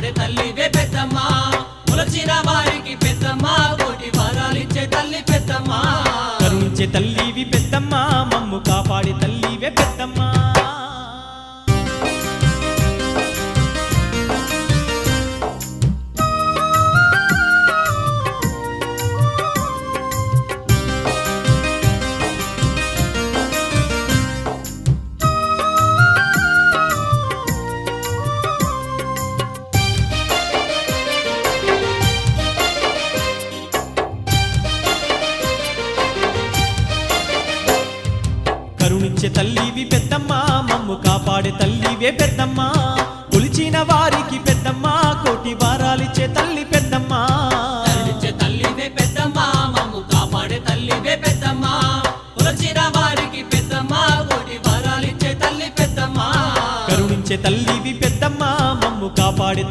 కాపాడే తల్లివే పెద్దమ్మ కొలచిన వారికి పెద్దమ్మ కోటి వరాలిచ్చే తల్లి పెద్దమ్మ కరుణించే తల్లివి పెద్దమ్మ మమ్ము కాపాడే తల్లివే పెద్దమ్మ కరుణించే తల్లివి పెద్దమ్మ మమ్ము కాపాడే తల్లివే పెద్దమ్మ కొలిచిన వారికి పెద్దమ్మ కోటి వారాలిచ్చే తల్లి పెద్దమ్మ కరుణించే తల్లివే పెద్దమ్మ మమ్ము కాపాడే తల్లివే పెద్దమ్మ కొలచిన వారికి పెద్దమ్మ కోటి వరాలిచ్చే తల్లి పెద్దమ్మ కరుణించే తల్లివి పెద్దమ్మ మమ్ము కాపాడే